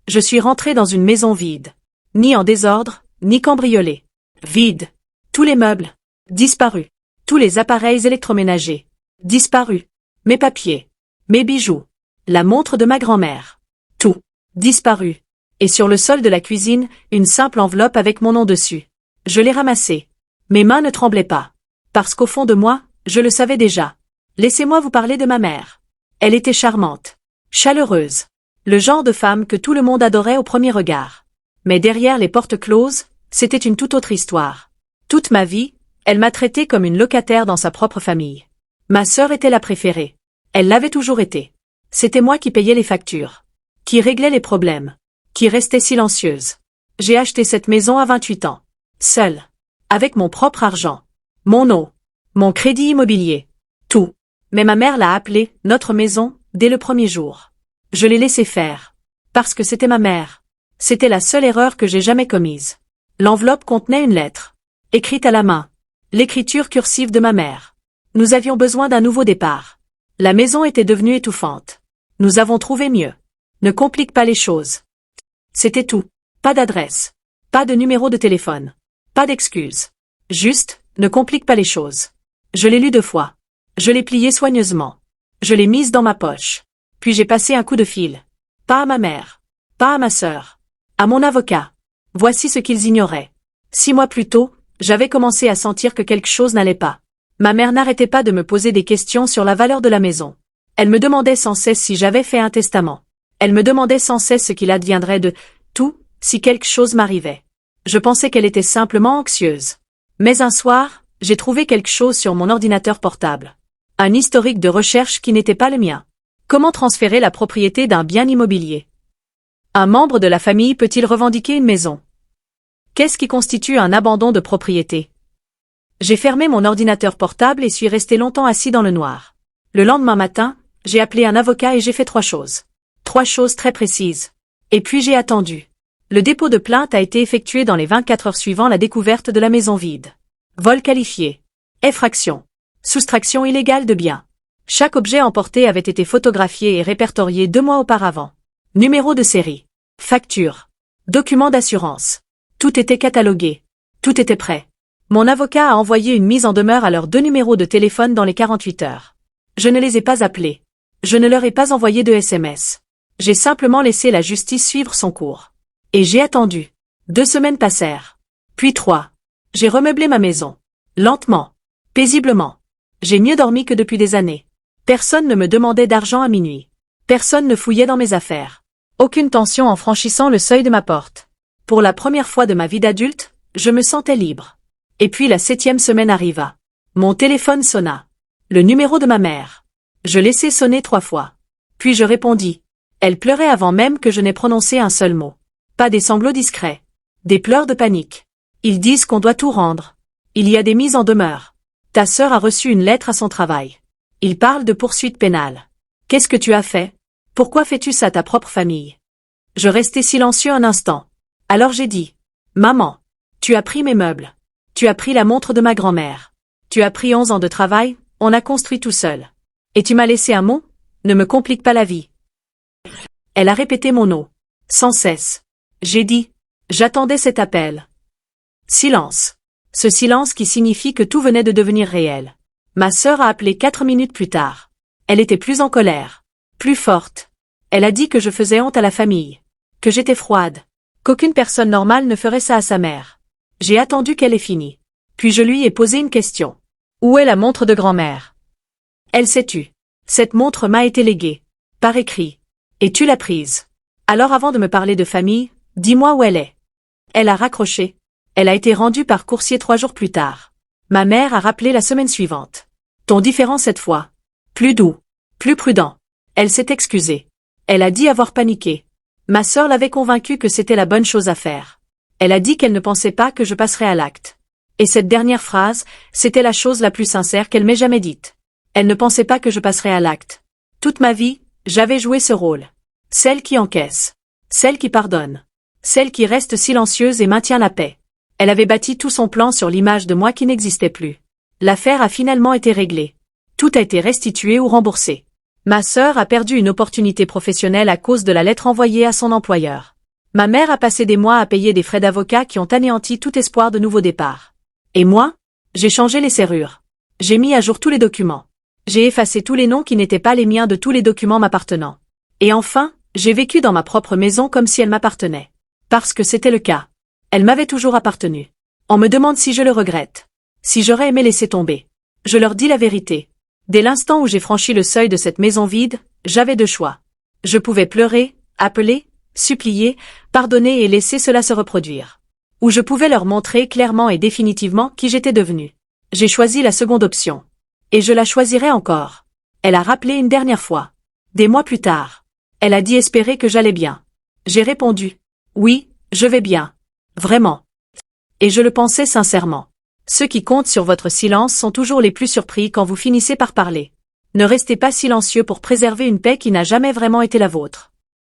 Je suis rentrée dans une maison vide. Ni en désordre, ni cambriolée. Vide. Tous les meubles. Disparus. Tous les appareils électroménagers. Disparus. Mes papiers. Mes bijoux. La montre de ma grand-mère. Tout. Disparu. Et sur le sol de la cuisine, une simple enveloppe avec mon nom dessus. Je l'ai ramassée. Mes mains ne tremblaient pas. Parce qu'au fond de moi, je le savais déjà. Laissez-moi vous parler de ma mère. Elle était charmante. Chaleureuse. Le genre de femme que tout le monde adorait au premier regard. Mais derrière les portes closes, c'était une toute autre histoire. Toute ma vie, elle m'a traitée comme une locataire dans sa propre famille. Ma sœur était la préférée. Elle l'avait toujours été. C'était moi qui payais les factures. Qui réglait les problèmes. Qui restait silencieuse. J'ai acheté cette maison à 28 ans. Seule. Avec mon propre argent. Mon eau. Mon crédit immobilier. Tout. Mais ma mère l'a appelée « notre maison » dès le premier jour. Je l'ai laissé faire. Parce que c'était ma mère. C'était la seule erreur que j'ai jamais commise. L'enveloppe contenait une lettre. Écrite à la main. L'écriture cursive de ma mère. Nous avions besoin d'un nouveau départ. La maison était devenue étouffante. Nous avons trouvé mieux. Ne complique pas les choses. C'était tout. Pas d'adresse. Pas de numéro de téléphone. Pas d'excuses. Juste, ne complique pas les choses. Je l'ai lu 2 fois. Je l'ai plié soigneusement. Je l'ai mise dans ma poche. Puis j'ai passé un coup de fil. Pas à ma mère. Pas à ma sœur. À mon avocat. Voici ce qu'ils ignoraient. 6 mois plus tôt, j'avais commencé à sentir que quelque chose n'allait pas. Ma mère n'arrêtait pas de me poser des questions sur la valeur de la maison. Elle me demandait sans cesse si j'avais fait un testament. Elle me demandait sans cesse ce qu'il adviendrait de tout si quelque chose m'arrivait. Je pensais qu'elle était simplement anxieuse. Mais un soir, j'ai trouvé quelque chose sur mon ordinateur portable. Un historique de recherche qui n'était pas le mien. Comment transférer la propriété d'un bien immobilier? Un membre de la famille peut-il revendiquer une maison? Qu'est-ce qui constitue un abandon de propriété? J'ai fermé mon ordinateur portable et suis resté longtemps assis dans le noir. Le lendemain matin, j'ai appelé un avocat et j'ai fait 3 choses. 3 choses très précises. Et puis j'ai attendu. Le dépôt de plainte a été effectué dans les 24 heures suivant la découverte de la maison vide. Vol qualifié. Effraction. Soustraction illégale de biens. Chaque objet emporté avait été photographié et répertorié 2 mois auparavant. Numéro de série. Facture. Document d'assurance. Tout était catalogué. Tout était prêt. Mon avocat a envoyé une mise en demeure à leurs 2 numéros de téléphone dans les 48 heures. Je ne les ai pas appelés. Je ne leur ai pas envoyé de SMS. J'ai simplement laissé la justice suivre son cours. Et j'ai attendu. 2 semaines passèrent. Puis 3. J'ai remeublé ma maison. Lentement. Paisiblement. J'ai mieux dormi que depuis des années. Personne ne me demandait d'argent à minuit. Personne ne fouillait dans mes affaires. Aucune tension en franchissant le seuil de ma porte. Pour la première fois de ma vie d'adulte, je me sentais libre. Et puis la 7e semaine arriva. Mon téléphone sonna. Le numéro de ma mère. Je laissai sonner 3 fois. Puis je répondis. Elle pleurait avant même que je n'ai prononcé un seul mot. Pas des sanglots discrets. Des pleurs de panique. Ils disent qu'on doit tout rendre. Il y a des mises en demeure. Ta sœur a reçu une lettre à son travail. Ils parlent de poursuites pénales. Qu'est-ce que tu as fait? Pourquoi fais-tu ça à ta propre famille? Je restai silencieux un instant. Alors j'ai dit. Maman, tu as pris mes meubles. Tu as pris la montre de ma grand-mère. Tu as pris 11 ans de travail, on a construit tout seul. Et tu m'as laissé un mot? Ne me complique pas la vie. Elle a répété mon nom. Sans cesse. J'ai dit. J'attendais cet appel. Silence. Ce silence qui signifie que tout venait de devenir réel. Ma sœur a appelé 4 minutes plus tard. Elle était plus en colère. Plus forte. Elle a dit que je faisais honte à la famille. Que j'étais froide. Qu'aucune personne normale ne ferait ça à sa mère. J'ai attendu qu'elle ait fini. Puis je lui ai posé une question. Où est la montre de grand-mère? Elle s'est tue. Cette montre m'a été léguée. Par écrit. Et tu l'as prise. Alors avant de me parler de famille, dis-moi où elle est. Elle a raccroché. Elle a été rendue par coursier 3 jours plus tard. Ma mère a rappelé la semaine suivante. Ton différent cette fois. Plus doux. Plus prudent. Elle s'est excusée. Elle a dit avoir paniqué. Ma sœur l'avait convaincue que c'était la bonne chose à faire. Elle a dit qu'elle ne pensait pas que je passerais à l'acte. Et cette dernière phrase, c'était la chose la plus sincère qu'elle m'ait jamais dite. Elle ne pensait pas que je passerais à l'acte. Toute ma vie, j'avais joué ce rôle. Celle qui encaisse. Celle qui pardonne. Celle qui reste silencieuse et maintient la paix. Elle avait bâti tout son plan sur l'image de moi qui n'existait plus. L'affaire a finalement été réglée. Tout a été restitué ou remboursé. Ma sœur a perdu une opportunité professionnelle à cause de la lettre envoyée à son employeur. Ma mère a passé des mois à payer des frais d'avocat qui ont anéanti tout espoir de nouveau départ. Et moi? J'ai changé les serrures. J'ai mis à jour tous les documents. J'ai effacé tous les noms qui n'étaient pas les miens de tous les documents m'appartenant. Et enfin, j'ai vécu dans ma propre maison comme si elle m'appartenait. Parce que c'était le cas. Elle m'avait toujours appartenu. On me demande si je le regrette. Si j'aurais aimé laisser tomber. Je leur dis la vérité. Dès l'instant où j'ai franchi le seuil de cette maison vide, j'avais deux choix. Je pouvais pleurer, appeler, supplier, pardonner et laisser cela se reproduire. Ou je pouvais leur montrer clairement et définitivement qui j'étais devenu. J'ai choisi la seconde option. Et je la choisirai encore. Elle a rappelé une dernière fois. Des mois plus tard. Elle a dit espérer que j'allais bien. J'ai répondu. Oui, je vais bien. Vraiment. Et je le pensais sincèrement. Ceux qui comptent sur votre silence sont toujours les plus surpris quand vous finissez par parler. Ne restez pas silencieux pour préserver une paix qui n'a jamais vraiment été la vôtre.